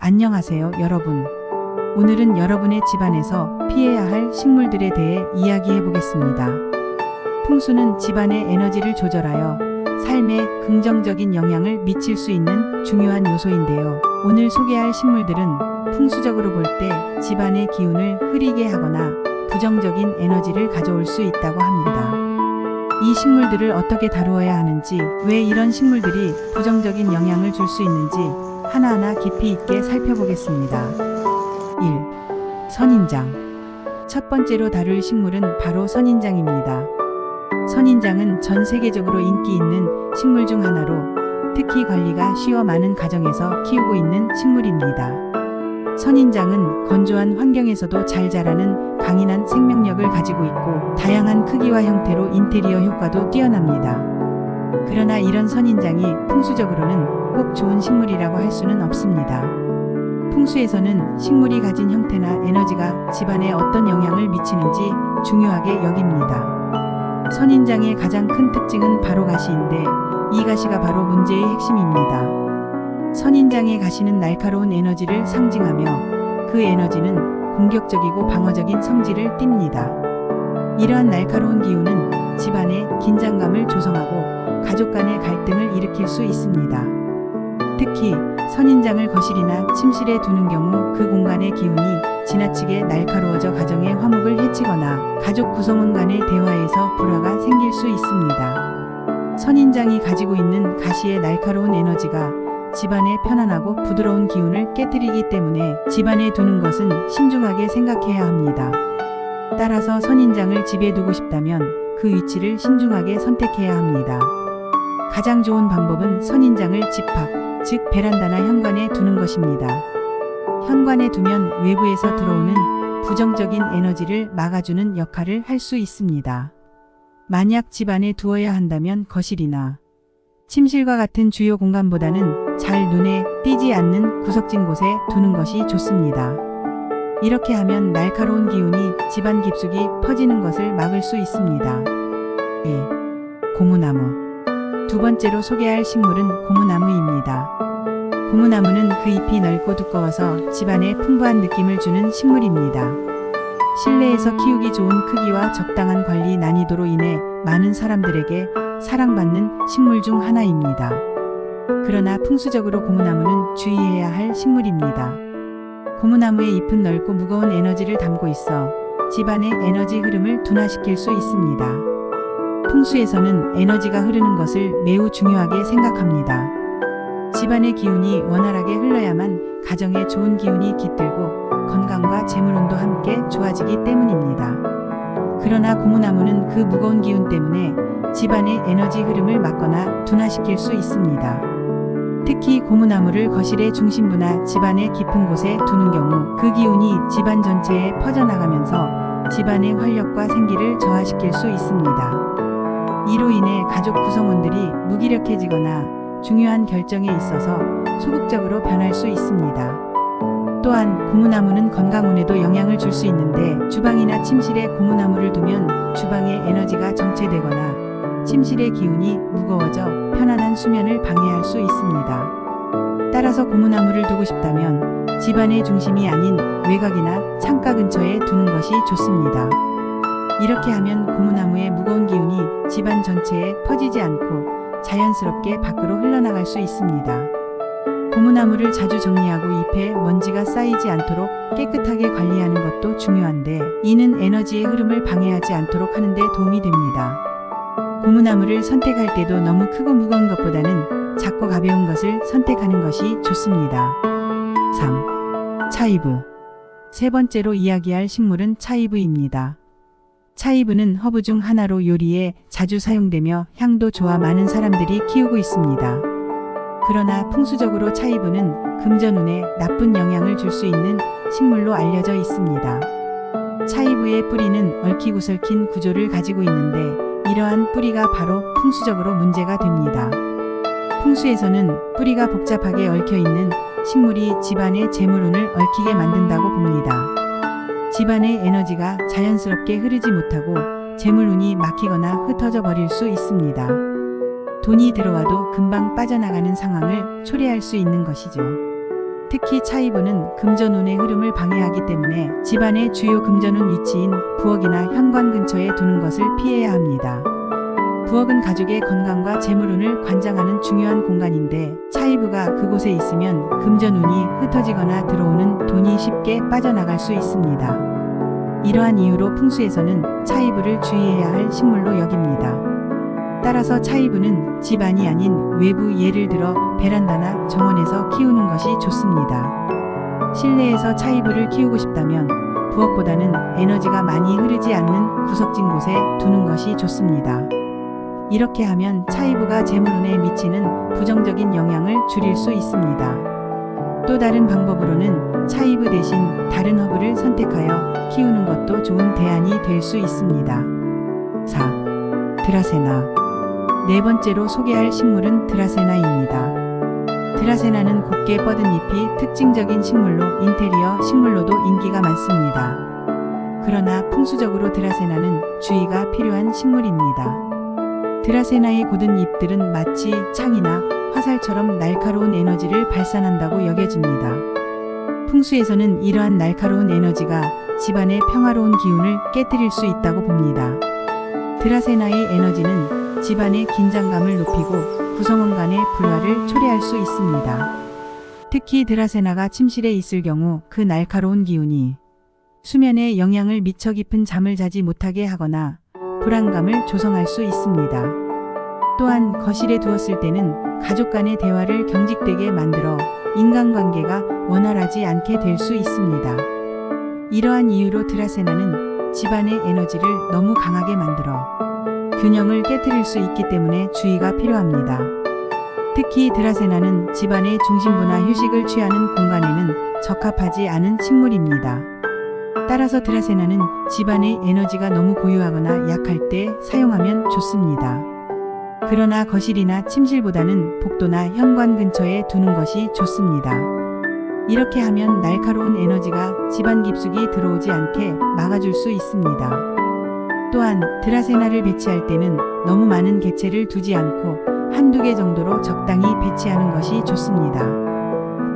안녕하세요, 여러분. 오늘은 여러분의 집안에서 피해야 할 식물들에 대해 이야기해 보겠습니다. 풍수는 집안의 에너지를 조절하여 삶에 긍정적인 영향을 미칠 수 있는 중요한 요소인데요. 오늘 소개할 식물들은 풍수적으로 볼 때 집안의 기운을 흐리게 하거나 부정적인 에너지를 가져올 수 있다고 합니다. 이 식물들을 어떻게 다루어야 하는지, 왜 이런 식물들이 부정적인 영향을 줄 수 있는지 하나하나 깊이 있게 살펴보겠습니다. 1. 선인장. 첫 번째로 다룰 식물은 바로 선인장입니다. 선인장은 전 세계적으로 인기 있는 식물 중 하나로 특히 관리가 쉬워 많은 가정에서 키우고 있는 식물입니다. 선인장은 건조한 환경에서도 잘 자라는 강인한 생명력을 가지고 있고 다양한 크기와 형태로 인테리어 효과도 뛰어납니다. 그러나 이런 선인장이 풍수적으로는 꼭 좋은 식물이라고 할 수는 없습니다. 풍수에서는 식물이 가진 형태나 에너지가 집안에 어떤 영향을 미치는지 중요하게 여깁니다. 선인장의 가장 큰 특징은 바로 가시인데, 이 가시가 바로 문제의 핵심입니다. 선인장의 가시는 날카로운 에너지를 상징하며 그 에너지는 공격적이고 방어적인 성질을 띱니다. 이러한 날카로운 기운은 집안에 긴장감을 조성하고 가족 간의 갈등을 일으킬 수 있습니다. 특히 선인장을 거실이나 침실에 두는 경우 그 공간의 기운이 지나치게 날카로워져 가정의 화목을 해치거나 가족 구성원 간의 대화에서 불화가 생길 수 있습니다. 선인장이 가지고 있는 가시의 날카로운 에너지가 집안의 편안하고 부드러운 기운을 깨뜨리기 때문에 집안에 두는 것은 신중하게 생각해야 합니다. 따라서 선인장을 집에 두고 싶다면 그 위치를 신중하게 선택해야 합니다. 가장 좋은 방법은 선인장을 집 밖, 즉 베란다나 현관에 두는 것입니다. 현관에 두면 외부에서 들어오는 부정적인 에너지를 막아주는 역할을 할 수 있습니다. 만약 집 안에 두어야 한다면 거실이나 침실과 같은 주요 공간보다는 잘 눈에 띄지 않는 구석진 곳에 두는 것이 좋습니다. 이렇게 하면 날카로운 기운이 집안 깊숙이 퍼지는 것을 막을 수 있습니다. 2. 고무나무. 두 번째로 소개할 식물은 고무나무입니다. 고무나무는 그 잎이 넓고 두꺼워서 집안에 풍부한 느낌을 주는 식물입니다. 실내에서 키우기 좋은 크기와 적당한 관리 난이도로 인해 많은 사람들에게 사랑받는 식물 중 하나입니다. 그러나 풍수적으로 고무나무는 주의해야 할 식물입니다. 고무나무의 잎은 넓고 무거운 에너지를 담고 있어 집안의 에너지 흐름을 둔화시킬 수 있습니다. 풍수에서는 에너지가 흐르는 것을 매우 중요하게 생각합니다. 집안의 기운이 원활하게 흘러야만 가정에 좋은 기운이 깃들고 건강과 재물운도 함께 좋아지기 때문입니다. 그러나 고무나무는 그 무거운 기운 때문에 집안의 에너지 흐름을 막거나 둔화시킬 수 있습니다. 특히 고무나무를 거실의 중심부나 집안의 깊은 곳에 두는 경우 그 기운이 집안 전체에 퍼져나가면서 집안의 활력과 생기를 저하시킬 수 있습니다. 이로 인해 가족 구성원들이 무기력해지거나 중요한 결정에 있어서 소극적으로 변할 수 있습니다. 또한 고무나무는 건강운에도 영향을 줄 수 있는데, 주방이나 침실에 고무나무를 두면 주방의 에너지가 정체되거나 침실의 기운이 무거워져 편안한 수면을 방해할 수 있습니다. 따라서 고무나무를 두고 싶다면 집안의 중심이 아닌 외곽이나 창가 근처에 두는 것이 좋습니다. 이렇게 하면 고무나무의 무거운 기운이 집안 전체에 퍼지지 않고 자연스럽게 밖으로 흘러나갈 수 있습니다. 고무나무를 자주 정리하고 잎에 먼지가 쌓이지 않도록 깨끗하게 관리하는 것도 중요한데, 이는 에너지의 흐름을 방해하지 않도록 하는 데 도움이 됩니다. 고무나무를 선택할 때도 너무 크고 무거운 것보다는 작고 가벼운 것을 선택하는 것이 좋습니다. 3. 차이브. 세 번째로 이야기할 식물은 차이브입니다. 차이브는 허브 중 하나로 요리에 자주 사용되며 향도 좋아 많은 사람들이 키우고 있습니다. 그러나 풍수적으로 차이브는 금전운에 나쁜 영향을 줄 수 있는 식물로 알려져 있습니다. 차이브의 뿌리는 얽히고 설킨 구조를 가지고 있는데, 이러한 뿌리가 바로 풍수적으로 문제가 됩니다. 풍수에서는 뿌리가 복잡하게 얽혀 있는 식물이 집안의 재물운을 얽히게 만든다고 봅니다. 집안의 에너지가 자연스럽게 흐르지 못하고 재물운이 막히거나 흩어져 버릴 수 있습니다. 돈이 들어와도 금방 빠져나가는 상황을 초래할 수 있는 것이죠. 특히 차이부는 금전운의 흐름을 방해하기 때문에 집안의 주요 금전운 위치인 부엌이나 현관 근처에 두는 것을 피해야 합니다. 부엌은 가족의 건강과 재물운을 관장하는 중요한 공간인데 차이부가 그곳에 있으면 금전운이 흩어지거나 들어오는 돈이 쉽게 빠져나갈 수 있습니다. 이러한 이유로 풍수에서는 차이부를 주의해야 할 식물로 여깁니다. 따라서 차이부는 집 안이 아닌 외부, 예를 들어 베란다나 정원에서 키우는 것이 좋습니다. 실내에서 차이부를 키우고 싶다면 부엌보다는 에너지가 많이 흐르지 않는 구석진 곳에 두는 것이 좋습니다. 이렇게 하면 차이부가 재물운에 미치는 부정적인 영향을 줄일 수 있습니다. 또 다른 방법으로는 차이부 대신 다른 허브를 선택하여 키우는 것도 좋은 대안이 될 수 있습니다. 4. 드라세나. 네 번째로 소개할 식물은 드라세나입니다. 드라세나는 곱게 뻗은 잎이 특징적인 식물로 인테리어 식물로도 인기가 많습니다. 그러나 풍수적으로 드라세나는 주의가 필요한 식물입니다. 드라세나의 곧은 잎들은 마치 창이나 화살처럼 날카로운 에너지를 발산한다고 여겨집니다. 풍수에서는 이러한 날카로운 에너지가 집안의 평화로운 기운을 깨뜨릴 수 있다고 봅니다. 드라세나의 에너지는 집안의 긴장감을 높이고 구성원 간의 불화를 초래할 수 있습니다. 특히 드라세나가 침실에 있을 경우 그 날카로운 기운이 수면에 영향을 미쳐 깊은 잠을 자지 못하게 하거나 불안감을 조성할 수 있습니다. 또한 거실에 두었을 때는 가족 간의 대화를 경직되게 만들어 인간관계가 원활하지 않게 될 수 있습니다. 이러한 이유로 드라세나는 집안의 에너지를 너무 강하게 만들어 균형을 깨뜨릴 수 있기 때문에 주의가 필요합니다. 특히 드라세나는 집안의 중심부나 휴식을 취하는 공간에는 적합하지 않은 식물입니다. 따라서 드라세나는 집안의 에너지가 너무 고요하거나 약할 때 사용하면 좋습니다. 그러나 거실이나 침실보다는 복도나 현관 근처에 두는 것이 좋습니다. 이렇게 하면 날카로운 에너지가 집안 깊숙이 들어오지 않게 막아줄 수 있습니다. 또한 드라세나를 배치할 때는 너무 많은 개체를 두지 않고 한두 개 정도로 적당히 배치하는 것이 좋습니다.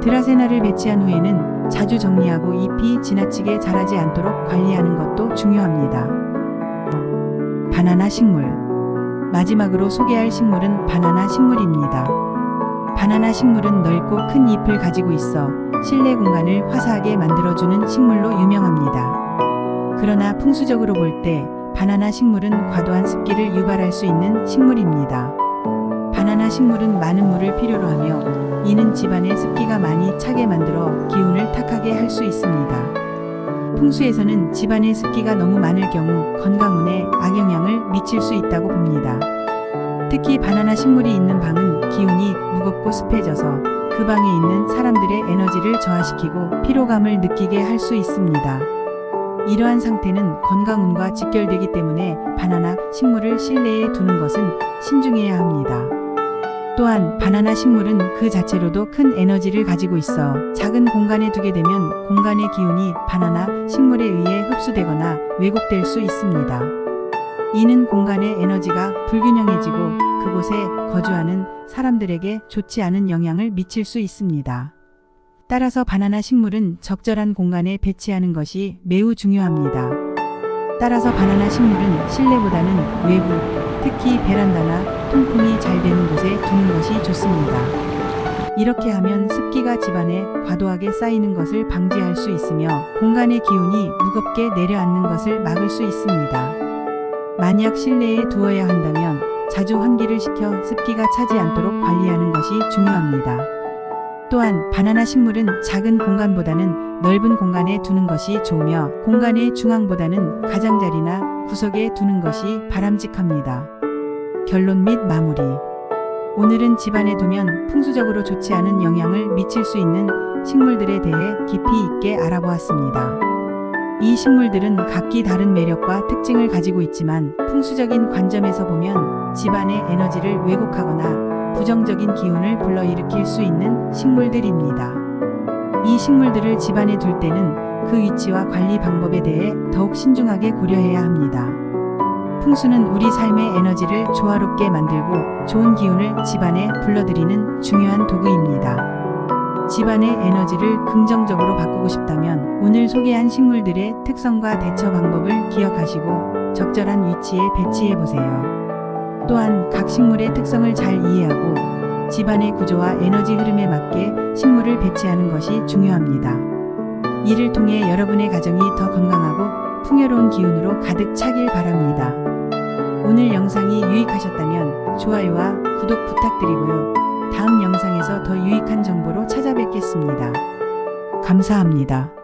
드라세나를 배치한 후에는 자주 정리하고 잎이 지나치게 자라지 않도록 관리하는 것도 중요합니다. 바나나 식물. 마지막으로 소개할 식물은 바나나 식물입니다. 바나나 식물은 넓고 큰 잎을 가지고 있어 실내 공간을 화사하게 만들어주는 식물로 유명합니다. 그러나 풍수적으로 볼 때 바나나 식물은 과도한 습기를 유발할 수 있는 식물입니다. 바나나 식물은 많은 물을 필요로 하며 이는 집안에 습기가 많이 차게 만들어 기운을 탁하게 할 수 있습니다. 풍수에서는 집안에 습기가 너무 많을 경우 건강운에 악영향을 미칠 수 있다고 봅니다. 특히 바나나 식물이 있는 방은 기운이 무겁고 습해져서 그 방에 있는 사람들의 에너지를 저하시키고 피로감을 느끼게 할 수 있습니다. 이러한 상태는 건강운과 직결되기 때문에 바나나 식물을 실내에 두는 것은 신중해야 합니다. 또한 바나나 식물은 그 자체로도 큰 에너지를 가지고 있어 작은 공간에 두게 되면 공간의 기운이 바나나 식물에 의해 흡수되거나 왜곡될 수 있습니다. 이는 공간의 에너지가 불균형해지고 그곳에 거주하는 사람들에게 좋지 않은 영향을 미칠 수 있습니다. 따라서 바나나 식물은 적절한 공간에 배치하는 것이 매우 중요합니다. 따라서 바나나 식물은 실내보다는 외부, 특히 베란다나 통풍이 잘 되는 곳에 두는 것이 좋습니다. 이렇게 하면 습기가 집안에 과도하게 쌓이는 것을 방지할 수 있으며 공간의 기운이 무겁게 내려앉는 것을 막을 수 있습니다. 만약 실내에 두어야 한다면 자주 환기를 시켜 습기가 차지 않도록 관리하는 것이 중요합니다. 또한 바나나 식물은 작은 공간보다는 넓은 공간에 두는 것이 좋으며 공간의 중앙보다는 가장자리나 구석에 두는 것이 바람직합니다. 결론 및 마무리. 오늘은 집안에 두면 풍수적으로 좋지 않은 영향을 미칠 수 있는 식물들에 대해 깊이 있게 알아보았습니다. 이 식물들은 각기 다른 매력과 특징을 가지고 있지만 풍수적인 관점에서 보면 집안의 에너지를 왜곡하거나 부정적인 기운을 불러일으킬 수 있는 식물들입니다. 이 식물들을 집안에 둘 때는 그 위치와 관리 방법에 대해 더욱 신중하게 고려해야 합니다. 풍수는 우리 삶의 에너지를 조화롭게 만들고 좋은 기운을 집안에 불러들이는 중요한 도구입니다. 집안의 에너지를 긍정적으로 바꾸고 싶다면 오늘 소개한 식물들의 특성과 대처 방법을 기억하시고 적절한 위치에 배치해 보세요. 또한 각 식물의 특성을 잘 이해하고 집안의 구조와 에너지 흐름에 맞게 식물을 배치하는 것이 중요합니다. 이를 통해 여러분의 가정이 더 건강하고 풍요로운 기운으로 가득 차길 바랍니다. 오늘 영상이 유익하셨다면 좋아요와 구독 부탁드리고요. 다음 영상에서 더 유익한 정보로 찾아뵙겠습니다. 감사합니다.